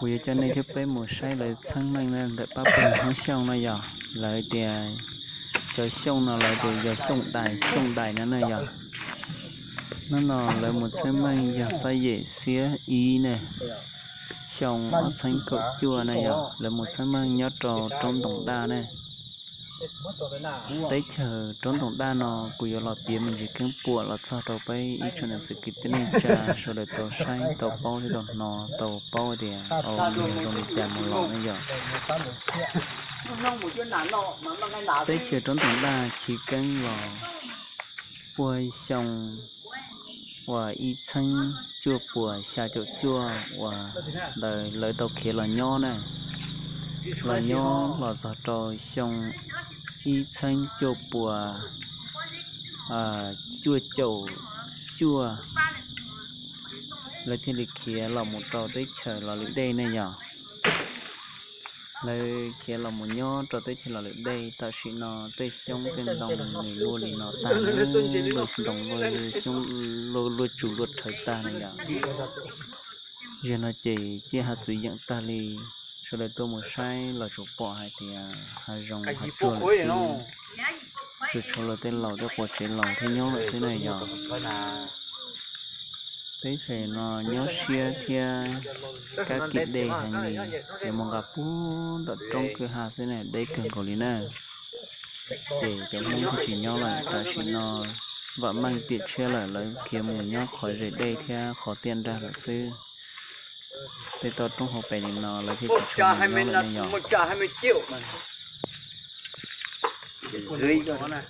bây giờ này thì bé một sai lại sang này nên để bác bừng không xong này giờ lại thì cho xong nó lại thì giờ xong đại nữa này giờ nó lại một sai mình giờ sai dễ xía ý nè xong ở sang cậu chua này giờ lại một sai mình nhớ trò trong tổng đa này tới chờ trốn tổng đa nó cùi lọt bia mình chỉ cần bùa lọt sau tàu bay ít cho nên sự kiện này cha sau đó tàu say tàu bao thì đòn nọ tàu bao thì mình dùng để chạm một lọ này giờ tới chờ trốn tổng đa chỉ cần vào bùa xong và ít chân chua bùa xả chỗ chua và đời lời tàu kia là nho này là nho là giọt rồi xong y chanh cho bùa chua chầu chua lấy thiên lịch kia là một trò tới trời là lịch đây này nhỏ lấy kia là một nho trò tới trời là lịch đây ta chỉ nó tới xong bên đồng này luôn thì nó ta nó rồi đồng rồi xong lô chủ luật thời ta này nhỏ giờ nó chỉ hạt sử dụng ta li sau đây tôi một sai là chủ bỏ hay thì hay rong hay chua là xí chủ cho là tên lẩu cho quả chế lẩu thế nhớ lại thế này nhỏ thế thì nó nhớ xia thia các kỹ đề hành gì để mong gặp bố đợt trong cửa hàng thế này đây cần có lý nè để cho nên thì chỉ nhớ lại ta chỉ nó vợ mang tiện chia lại lấy kiếm một nhớ khỏi rễ đây theo khó tiền ra là sư thế tôi trong hộp này nó lấy cái chả 20 là một chả 20 triệu mà rưỡi đó nè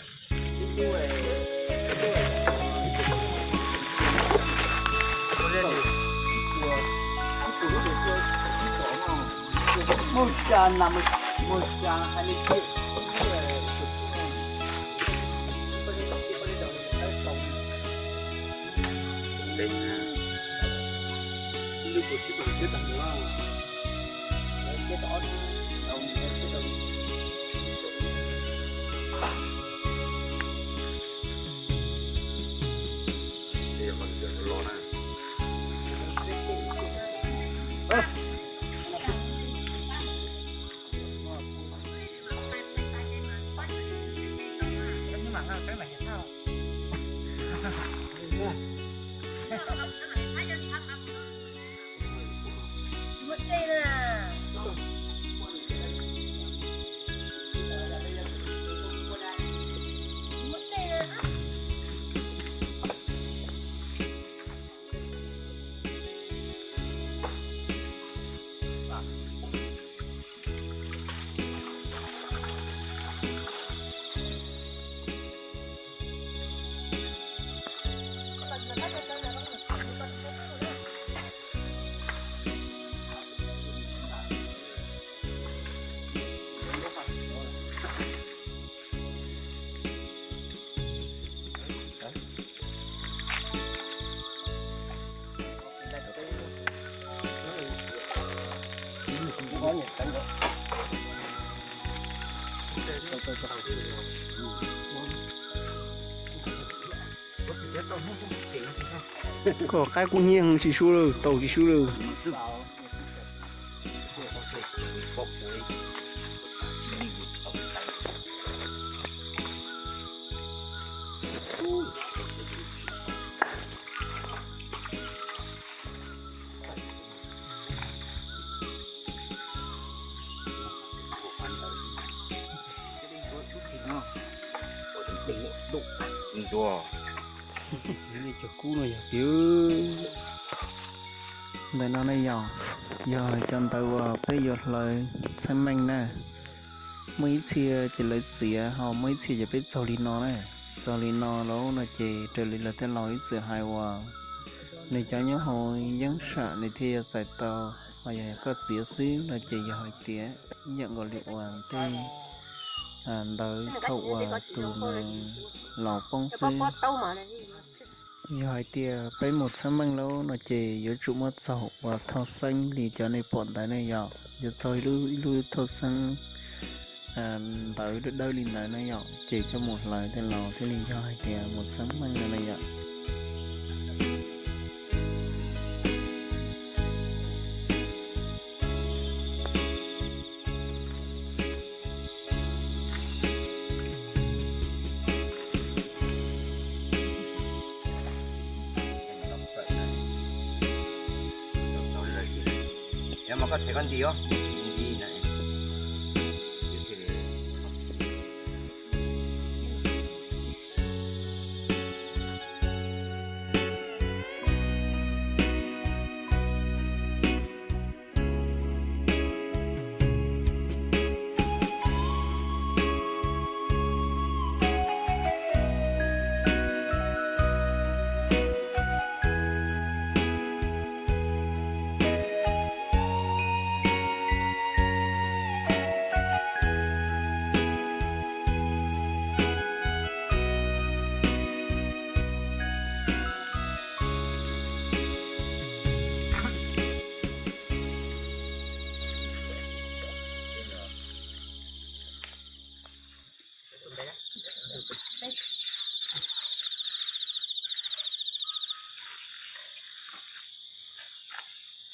một chả là một chả 20 triệu lúc của chị cũng biết rằng là cái đó ông cái đó thì còn giờ nó lo nè nhưng mà cái này sao đây là có nhiệt cánh đó có cái cũng nhiên chỉ số rồi tàu chỉ số rồi Wow. Này cho cú này kiểu đây nó này giờ chân tàu bây giờ lời xem mình nè mấy chia chỉ lấy xỉa họ mấy chia chỉ biết sau đi nó này sau đi nó đó là chỉ trở lại là tên lối giữa hai hòa này cho nhớ hồi dán sợ này thì giải tàu và giờ có xỉa xíu là chỉ giờ hỏi tía nhận gọi liệu hoàn tên tới thâu từ lò phong sư hỏi tía với một sáng mang lâu nó chỉ giữa trụ mất sầu và thao xanh thì cho nên bọn tại này giờ giờ chơi lui thao xanh tới đâu liền lại này giờ chỉ cho một lời tên lò thế liền cho hỏi tía một sáng mang này giờ nếu mà có thể con gì không đi này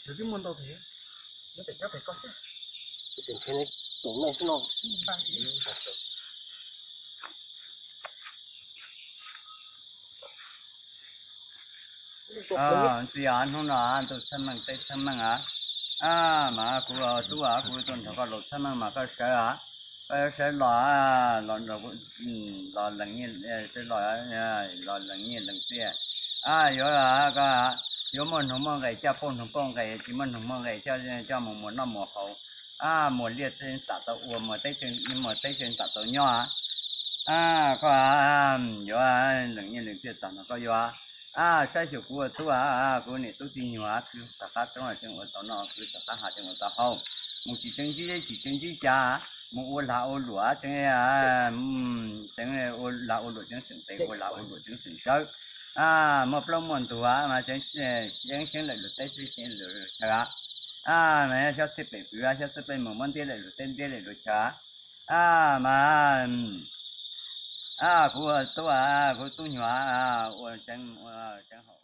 rồi cái môn tao thế nó phải có sức cái thế này tổng này nó chỉ ăn không là ăn tôi xem mang tết xem mang mà cô chú cô tuần thọ có lột xem mang mà có sẽ lò lò lần như sẽ lò lần như lần kia rồi có mình không cái cha phong không cái chỉ mình không cái cho một năm một hậu một liệt trên tạ tàu một tây trên tạ tàu nhỏ có lần như lần kia tạ nó có sai sự của tôi của này tôi tin nhiều cứ tất cả trong là trong ở nó cứ tất cả hạt trong ở không một chỉ chân chỉ cha một ô lúa chẳng ô lúa chẳng sừng tây ô lúa chẳng sừng sâu một lông mòn tua mà chẳng lại lúa tây chẳng lúa chả mà sao xếp bể một món tiền lại lúa tên tiền lại lúa chả mà của tôi nhỏ chẳng hậu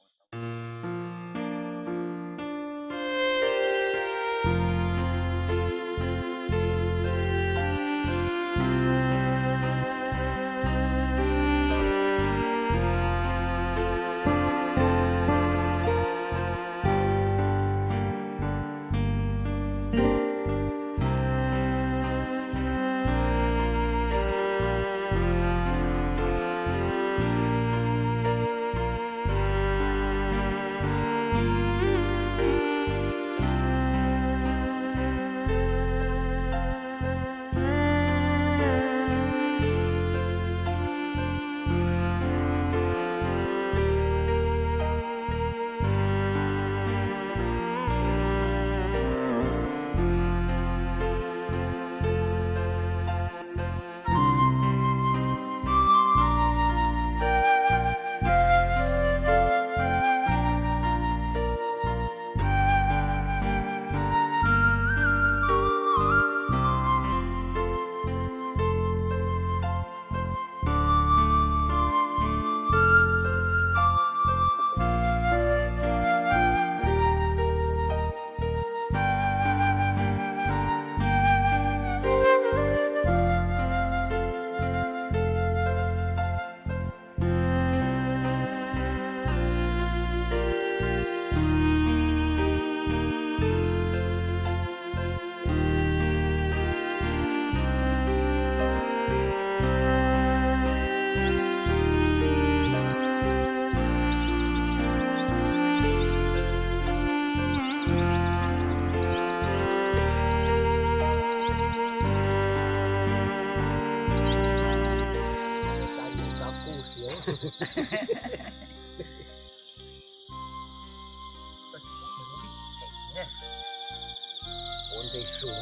ổn định xuống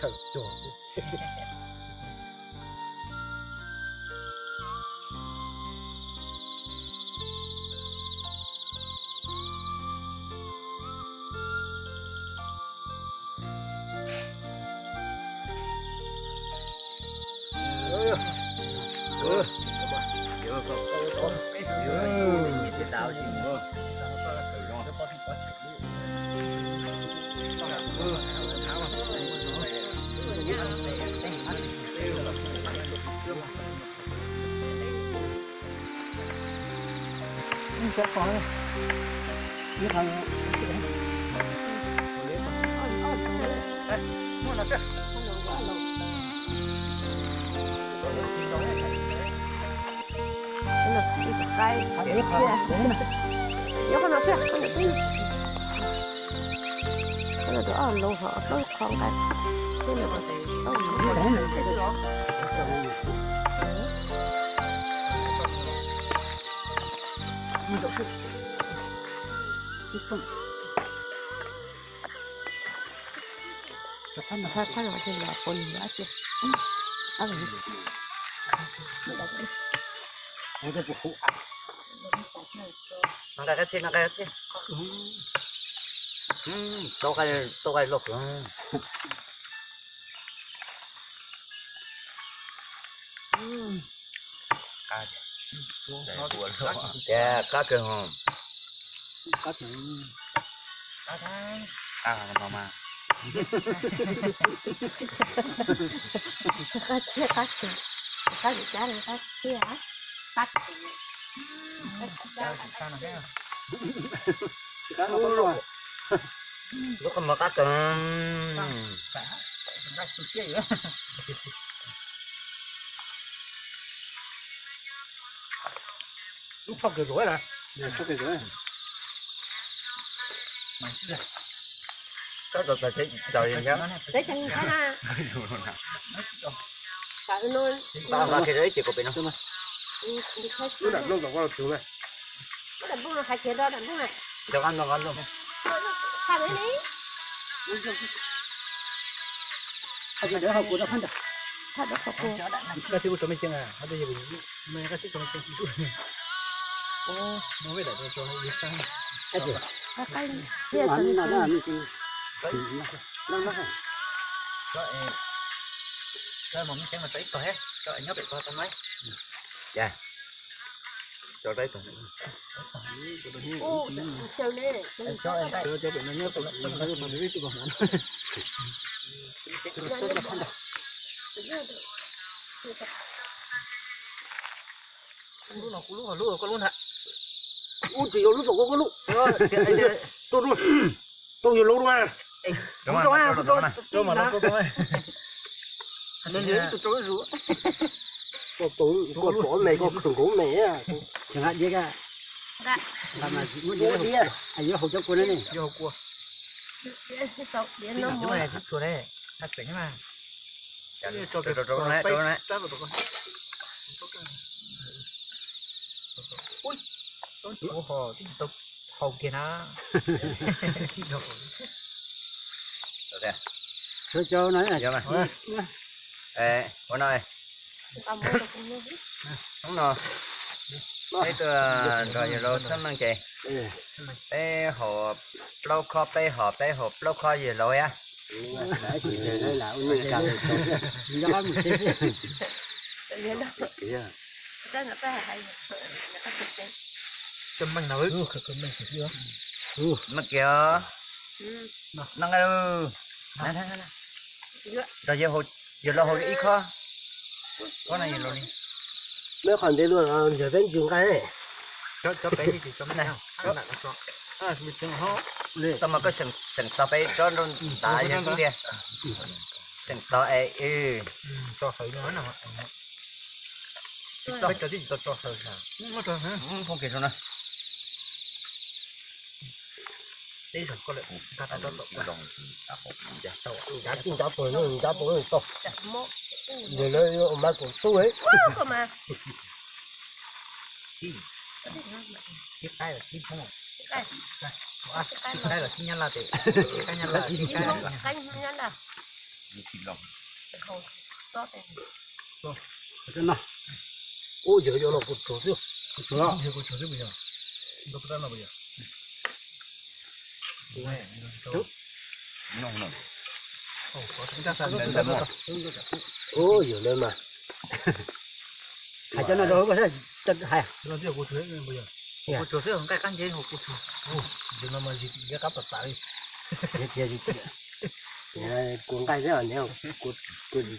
chợt chọn sẽ có cái thằng cái nhớ con nó kia con nó kia con nó đó lâu họ lâu không cái cái này có thể lâu Kan ada yang pun aja. Apa ni? Ada buku. Nak cái gì, nak cái gì? Tôi cái lộc. Cá. Nó buồn rồi. Dạ, cá kìa hả? Cá kìa. Cá đấy. Cá là mà. Cắt chia cắt chia cắt được giá này cắt chia á cắt Cá nó rồi. Lúc mà cá cần rác tôi chia vậy. Lúc xong rồi nè. Xong rồi. Có được là sẽ trời gì nhá. để chân cái na tại nó Ba ba cái đấy chỉ có bên nó. đi khai nó đặt luôn vào trường này nó đặt luôn là khai kia đó đặt luôn này Được ăn luôn. khai đấy đi hay là để học của nó phân đặt khai đó học cô nó chỉ có số mấy chân à nó bây giờ mình cái số mấy chân ô nó mới để cho nó đi sang khai khai chia nó chân nó làm như nó Rồi một cái mà tới coi hết. Cho anh nhớ bị coi tao mấy. Dạ. Cho đấy tụi. ô chơi đi Cho anh đây. cho nó nhớ tụi nó thấy mà biết tụi nó Lúc có luôn hả? u chỉ có lúc có lúc tôi luôn tôi nhiều lúc rồi Đúng rồi. Tôi mà nó tôi. Nên nhớ tôi trốn rủ. có bỏ mày có khủng của mày á chẳng hạn gì cả đã làm là muốn nhớ đi à anh nhớ hậu cho cô này Vô cua. điện nó Cái này thích chuột đấy. Nó xỉn mà. Cho trốn này. Ui. Chỗ hồ tục hồ kia nó. Rồi. cho nói là Dạ mà. Ê, bữa nay. Đúng rồi. Thế tôi rồi rồi xong mang chị. Thế hộp lâu kho bé hộp lâu kho gì rồi á. đấy chỉ đây là người cả chỉ đó một chút cái nó phải hay Chấm mang nổi. không mình phải Mà kìa. Năng ơi. Nè. Rồi giờ là hồi ít kho. Có này rồi đi. nếu còn đây luôn giờ bên trường cái này Cho bé đi cho mấy nào. Nó nặng cho. Mình chừng hó. Tao mà có sừng tao bé cho nó đại ra xuống đi. Sừng tao ấy cho hơi nữa nào. Cho cho đi cho hơi nào. Nó cho hả? Không kịp rồi nè. Đây rồi có lẽ ta ta đó đồng ta hộp dạ tao đã kinh đã bồi nó to mốt rồi lấy mà cũng xui ấy cơ mà chi chiếc tay là chi không cái chiếc tay là chi nhân là thế chiếc tay nhân là chi cái nhân là chi lòng không tốt đấy cho nó ôi giờ nó cột chỗ chứ cột chỗ giờ có chỗ gì bây giờ đâu có đâu bây giờ ngon ngon có chúng ta sang đến một ôi giờ lên mà hay cho nó đâu có sao chân hay nó giờ có chỗ gì bây giờ có chỗ gì không cái căn chế hộp có chỗ giờ nó mà gì cái cặp tập tại cái gì cuốn cái rất là nhiều cuốn gì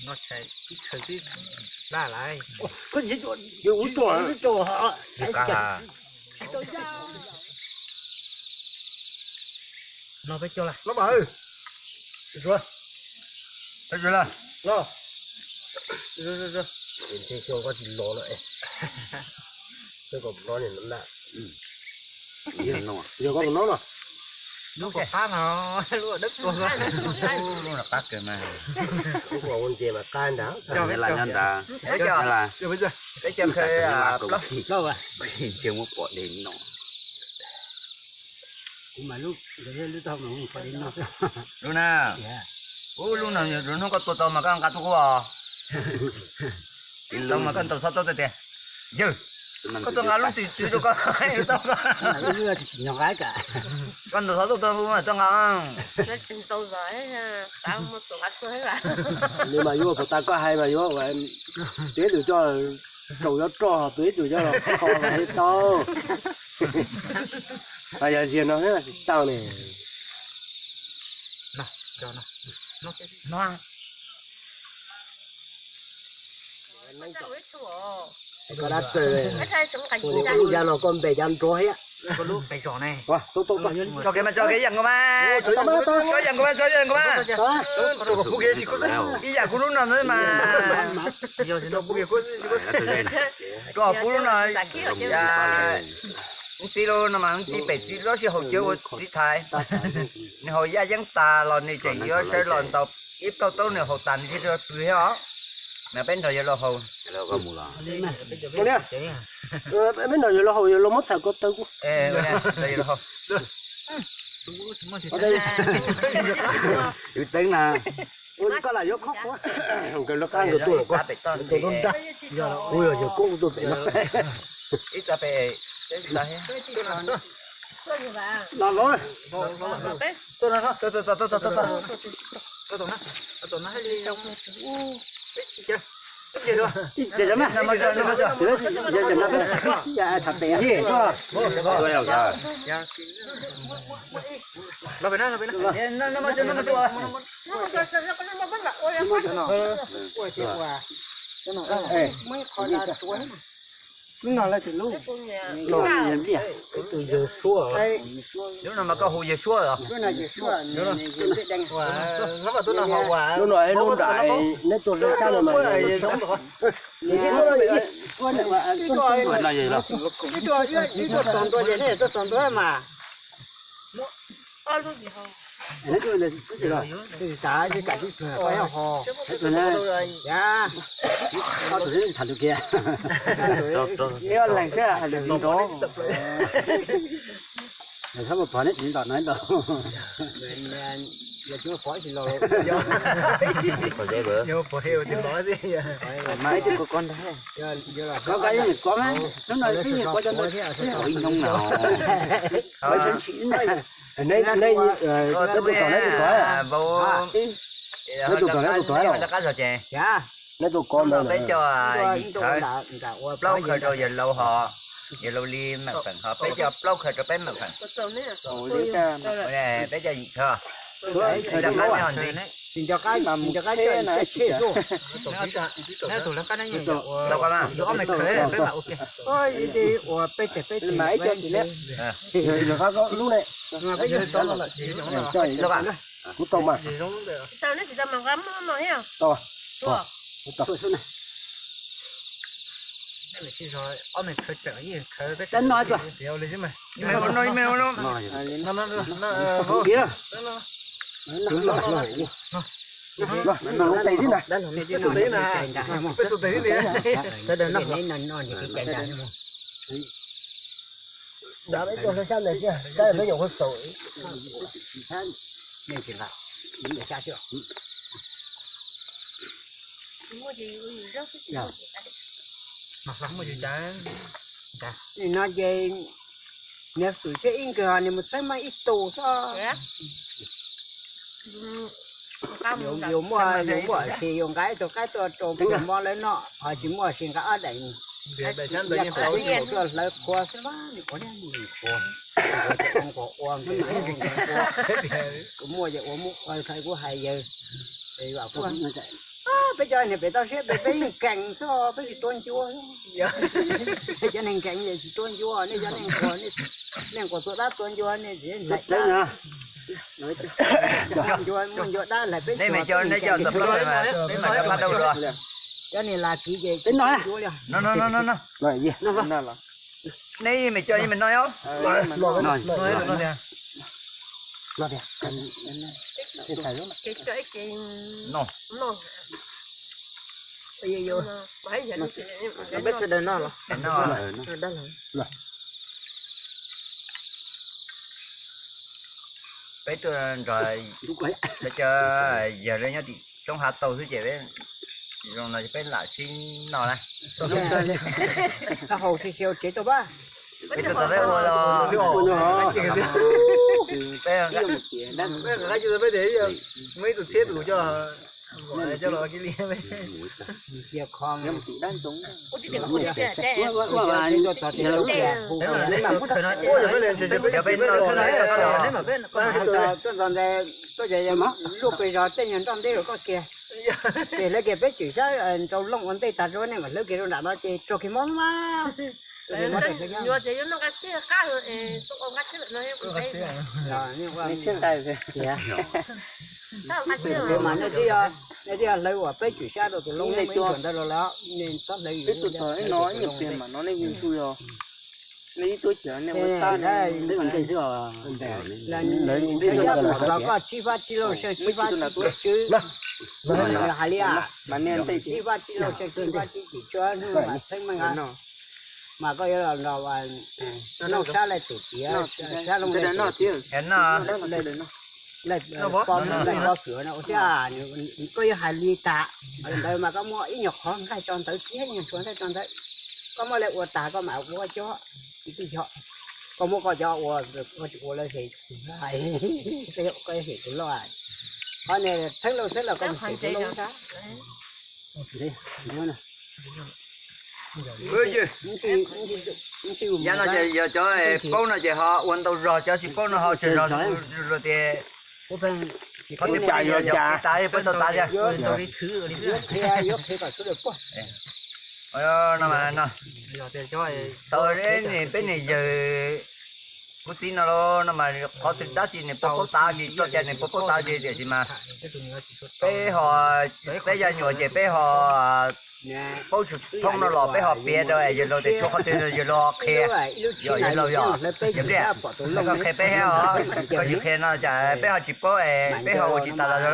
nó chạy cái thời tiết la lại có gì chỗ họ cả nó phải cho lại nó bảo rồi thấy chưa là rồi rồi mình chơi show có gì lo lại tôi còn lo này lắm nè giờ có một nó mà lúc có phá nó lúc ở đất luôn luôn là tắt kìa mà lúc có con chè mà can đã cho biết là nhân ta thấy chưa là chưa bây giờ cái chân khơi đâu rồi chưa muốn bỏ đến nó mà lúc tao mà không phải đến nó luôn nè luôn nào rồi nó có tàu mà các tụi cô tàu mà các tàu sao tàu thế chứ có tàu ngã lúc thì tụi con hay tàu nó chỉ nhỏ gái cả con tàu sao tàu mà tàu ngã nó chừng tàu rồi tao một tàu ăn thôi là nhưng mà vô ta có hai mà vô vậy tuyết được cho trầu cho tuyết được cho kho là hết to bây giờ gì nó hết là tao này nào cho nó ăn có đắt rồi bây giờ nó con bể ăn trôi á có lúc cái sọ này tốt cho cái dặn của ba cho dặn của ba tôi có phụ kia chỉ có cái dặn của lúc nào nữa mà tôi phụ kia có phụ lúc nào chỉ luôn mà chỉ bảy chỉ đó là hậu chiếu chỉ thái hồi gia dân ta là này chỉ có sẽ lần tập ít tao tao này hậu tàn thì cho tùy đó mà bên thời giờ là hậu có mù lò con nè bên thời giờ là hậu giờ là mất sao có tao thời giờ là hậu ở đây tính là có là dốc khóc quá cái nó căng của tôi quá tôi nó đắt ui giờ cũng tôi phải mất ít là phải nó nói tôi nói tôi nó hay đi trong chưa giờ chấm á giờ chấm nó giờ thật đẹp gì tôi hiểu rồi nó phải nó mấy con là tuổi lúc nào là từ lúc nó làm gì cái từ giờ xua lúc nào mà có hồ giờ xua rồi lúc nào giờ xua nó mà tôi nào hậu quả lúc nào lúc đại nên tôi lên sao mà sống được cái là gì đó cái tròn tôi vậy này tôi tròn tôi mà nó tôi là cái gì rồi cái cái cả cái phải hò cái này dạ tao tự nhiên thành được kia cái lành xe là được đó sao mà phải nói chuyện đó nói đâu giờ chúng phải thì rồi có dễ bữa nhiều phải hiểu tiếng nói gì mai thì có con đấy có cái gì có mấy nó nói cái gì có cho nó ôi không nào ở trên chỉ này đây tôi còn đấy tôi nói bố tôi còn đấy tôi nói rồi cá rồi chè dạ nó tôi con rồi bé cho gì thôi lâu khởi rồi giờ lâu họ giờ lâu liêm mà phần họ bé cho lâu khởi rồi bé mà phần bé cho gì thôi cho cái này gì xin cho cái chơi này chết luôn nè tụi nó cái này đâu có mà chỗ mày khởi là bé bảo ok ôi đi ủa bé máy cho chị đấy giờ có lúc này mà bây giờ to là chơi đâu bạn cú tôm mà tao nó chỉ tao mà gắm nó nói hả to to này mày xin rồi mày khởi trở gì khởi bé đến nói chưa điều lấy chứ mày mèo nói mèo luôn nó vô kia nó tay gì nè số tí nè số tí nè sẽ đến nó những cái chén đá đã mấy con sao này chứ đây nó dùng cái sợi nên chỉ là những người cha chưa mua gì rất mà lắm mà gì cha nó về nếu tụi cái in cửa này một cái máy ít tù thôi dùng mua thì dùng cái tôi trộn mua lấy nó họ chỉ mua xin cái ở đây để xem tự nhiên phải tôi lấy qua cái đó thì có nên gì qua không có uống cũng mua vậy uống mua thầy của hai giờ thì bảo con bây giờ này bây giờ sẽ bây cành so bây giờ tuôn chua cho nên cành này tuôn chua này cho nên còn tôi đã tuôn chua này gì lại nói chưa muốn đã lại biết đây mày cho tập lớp mà đấy mà đã bắt đầu rồi cái này là cái gì tính nói nó rồi gì nó đây mày cho như mình nói không nói cái no nó bây giờ bây giờ nó biết sẽ đến nó rồi nó đó là bây giờ rồi để cho giờ đây nhá thì trong hạt tàu thứ gì đấy rồi là bên lại xin nó này cái hồ xì xèo chế tao ba bây giờ tao thấy rồi cái gì bây giờ mấy tụi xe tụi cho nó cái liền đấy giờ con em chỉ đang sống我这个我这是在，哇你就到这了你嘛不可能giờ bên tàu thấy tôi giờ mà lúc bây giờ tên nhân trong đây rồi có kìa để lấy cái bé chửi sao trong lông anh tay tạt rồi này mà lấy cái đó nó chỉ cho cái món mà nhiều thì nó cái xe cá rồi, tụi ông cái xe nó hay cũng thấy, rồi nhưng mà hiện tại thì tao cái xe nhưng mà nó đi lấy quả bé chửi sao rồi tụi lông này chuẩn ra rồi đó nên tao lấy cái tụi sói nó nhập tiền mà nó lên viên chui rồi lấy tôi chở này một ta này lấy bằng cái gì à là nó có chi phát chi lô chơi chi phát chứ là hai lia mà nên tay chi phát chi lô chơi chi phát chỉ cho mà xem mà coi là nó xa lại tụt tía xa lông cái nó chứ nó lại có cửa nó chứ à coi hai lia tạ đây mà có mọi ít nhọc khó hai tròn tới phía nhưng xuống tới tròn tới có mọi lại tạ có mạo của chó cái chó có một con chó của là gì cái gì cũng loài con này thấy là con gì cũng đó đi nữa nè giờ nó giờ cho bố nó giờ họ uốn đầu rồi cho chị bố nó họ chơi rồi thì có tiếp chạy rồi chạy tay với tay ra tôi đi khứ thế cả số được quá nó mà nó tôi đến bên này giờ có tin nó mà có tin ta gì này bố ta gì cho chơi này bố ta gì thì mà bé họ bé giờ nhỏ chơi bé họ bố chụp thông nó lò bé họ bia rồi giờ nó để cho họ tiền giờ lo khe giờ lo giờ giống đấy có khe bé họ có nhiều khe nó chả bé họ chỉ bé họ chỉ ta là rồi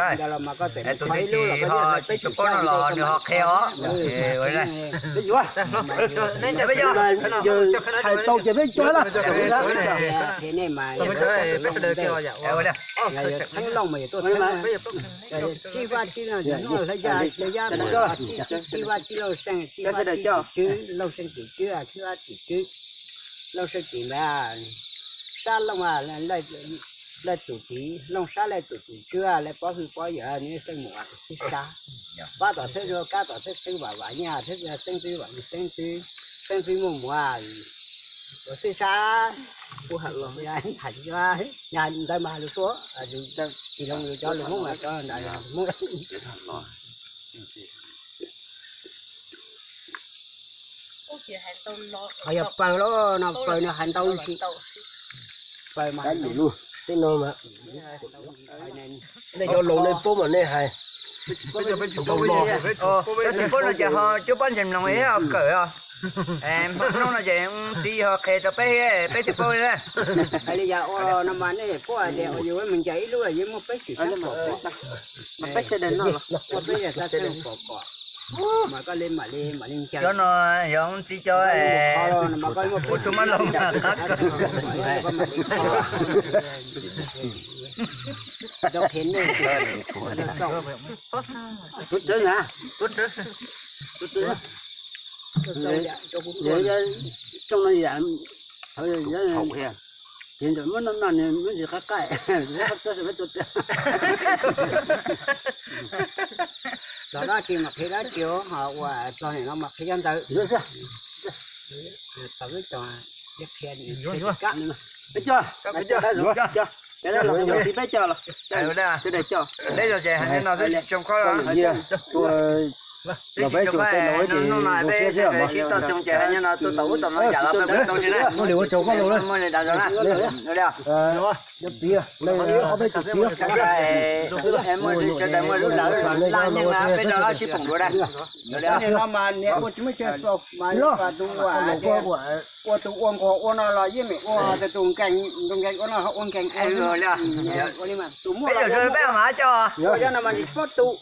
đấy tụi mình chỉ họ chỉ chụp nó lò nữa họ khe họ rồi đây bây giờ thầy tàu chỉ biết cho đó thế này mà bây giờ kêu vậy thằng long mà tôi thấy chi va chi là nó lấy ra chi va chi lâu sinh chi va chi chứ lâu sinh chỉ chứ à chi va chỉ chứ lâu sinh chỉ mà sa long à lại chủ trí long sa lại chủ trí chưa lại bỏ hư bỏ giờ như sinh một sinh sa ba tỏ thế rồi cá tỏ thế sinh bà nhà thế là sinh tư bà sinh tư mùng mùa rồi sinh sa của hạt lòng nhà thành ra nhà đây mà được số thì long được cho được muốn mà cho đại muốn bây giờ bờ nó hành tàu gì bờ mà cái gì luôn cái nó mà đây cho lồng lên bố mà này hay bây giờ bên chụp bố cái bố nó giờ họ chú bán xem lòng ấy họ cởi à em nó là gì đi họ khe cho bé chụp bố đấy bây giờ nó mà này bố à để ở dưới mình chạy luôn là dưới một bé chỉ mà bé sẽ đến nó một bé là ta chơi cỏ mà có lên chơi cho nó giống chỉ cho mà có một số mắt lông là cắt đâu khiến này tốt chứ nè tốt chứ trong này giảm thôi giờ hiện tại muốn năm này muốn gì khác cái rất rất là tốt đó chỉ mặc cái đó chiếu họ và cho này nó mặc cái chân tự rồi sao tao biết cho biết khen cắt biết chưa rồi chưa cái đó là mình biết chưa là đây cái này chưa đây rồi chị hành nó sẽ trồng khó rồi tôi Là bây giờ cái nói thì nó sẽ mà. Tôi trông chờ hay nó tôi tấu tầm nó giả là phải đâu chứ đấy. Nó đều có trâu con rồi. Mới đặt rồi nè. Được chưa? Rồi, được chưa? Đây ở đây chụp chưa? Em mới sẽ đem mới lúc đó là nhưng mà bây giờ chỉ phỏng rồi đây. Được chưa? nó mà nếu có chúng mới chơi sọc mà và tụ qua tụ ôm nó là gì mày qua cái tụ cành nó họ ôm cành Em rồi nha. đi mà tụ mua Bây giờ rồi bé mà cho. bây giờ là mình đi bắt tụ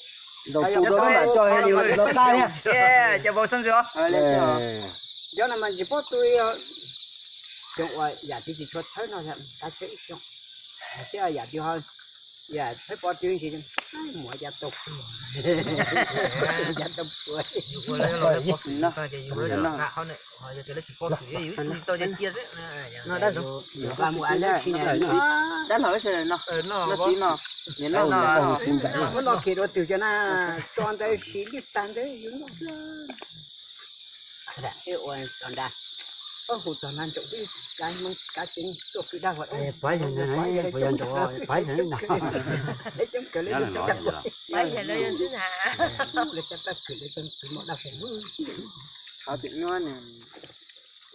Đầu tụ đó là cho hay nhiều nó ta nha. Yeah, cho bố sân chưa? giờ là mình đi bắt tụ trong ngoài giả thì chỉ cho thấy nó là ta sẽ ít trong sẽ giả tiêu hơn giả thấy bắt tụ gì mỗi giả tục giả tục vừa lấy rồi nó nó ta chỉ vừa nó họ này họจะlấy chỉ có thủy tôiจะchia đấy nó đã rồi và một anh đấy này Đã nói rồi nó. nó Chỉ nó. Nhìn nó nó khi đó từ cho nó chọn tới xí đi tan tới yếu nó đã cái ôi còn đã hụt toàn ăn chỗ đi cái mông cá chính chỗ cái đa hoạt Phải thì nó phải ăn chỗ phải thì nó đấy chúng cái lấy cho chắc Bây giờ lên thế nào? lấy cho ta cứ lấy cho một đa phải Họ tự ngon nè.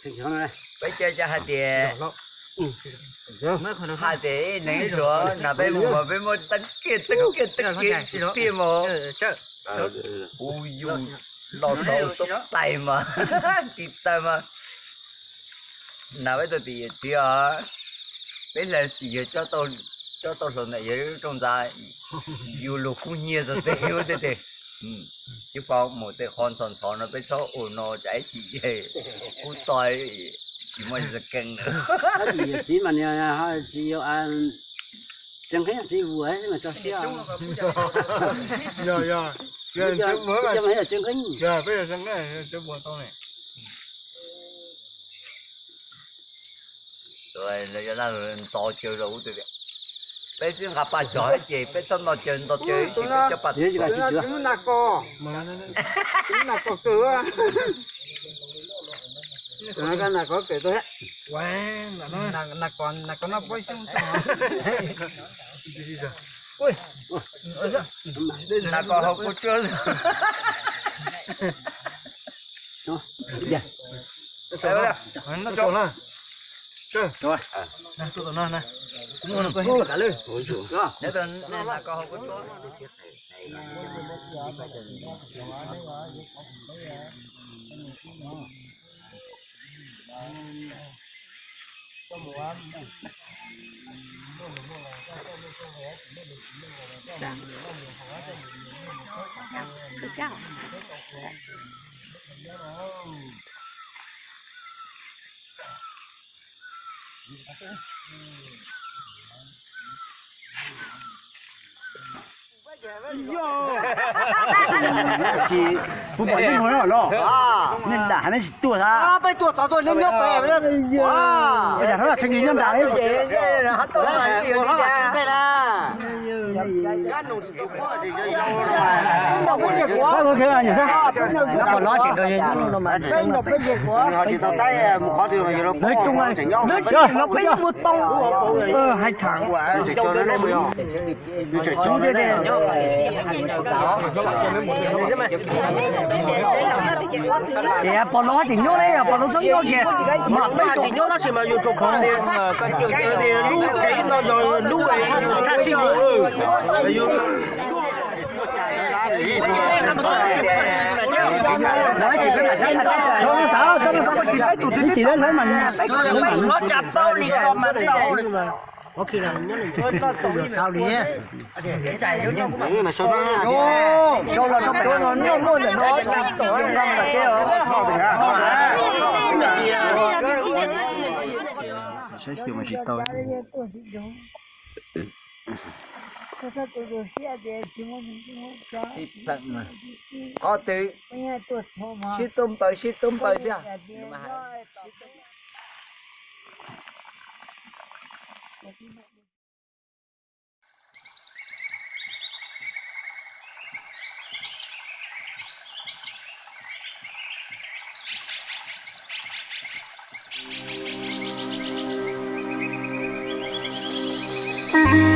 thì nó này. Bây giờ cho hai tiền. Hai tiền nấy rồi là bên một tấn kia kia mà. Ui dồi, lọt đầu tóc tay mà. Kịp tay mà. Nào bây giờ thì chưa. Bây giờ chỉ cho tôi lần này với trong gia dù lục cũng nhiều rồi thế. Chứ không một cái con sòn nó bên số nó chạy chỉ cú tỏi chỉ mới được cân nữa. Chỉ mà chỉ ăn chẳng thấy chỉ vừa ấy mà cho xe. Giờ Chẳng mới là chẳng thấy. giờ bây giờ chẳng này cho buồn tao này. Rồi là nó to chơi đủ rồi. Bây giờ gặp bà chọi gì, bây giờ nó chơi chỉ cho bà. chúng nó co Mà chúng nó co cửa nó cái là có kể tôi hết quán là nó là còn nó quay xuống ui Là còn học cô chưa. Dạ. nó trộn là chơi Rồi. nè tôi nó nè cũng nó Ôi cả lư. Ôi trời. Nếu tôi là còn học cô chưa. Cứ sao? Chỉ phụ bảo những hồi đó nên đã nó chỉ tua ra. bây tuổi tao tôi lên nhóc về bây giờ Bây giờ nó là sinh ý nhân đã đấy. hát tôi là gì nó là đây là cái nụ chỉ tôi có gì cho nó có việc quá Có cái gì sao? Nó còn nói chuyện rồi nó mà. cái nó có việc quá Họ chỉ tao tay một khó thì nó Nói chung là nói chơi nó cái một tông 2 tháng. chỉ cho nó đấy mới không. Đi chạy cho nó đấy. Thì bọn nó thì nhốt đấy, bọn nó sống nhốt kìa. Mà mà chỉ nhớ nó chỉ mà dùng chụp con đi cái trường thì lúc cháy nó rồi lúc ấy cha sinh nói chỉ cái là sao cho nó có chỉ cái tụt chỉ đến lấy mình nó chặt bao đi mà có khi là nó được sao đi Mà sao nó sao là trong đó nó mua để nó tổ trong năm là kia sẽ chịu mà chỉ tôi có từ xí tôm tới chưa. Thank you.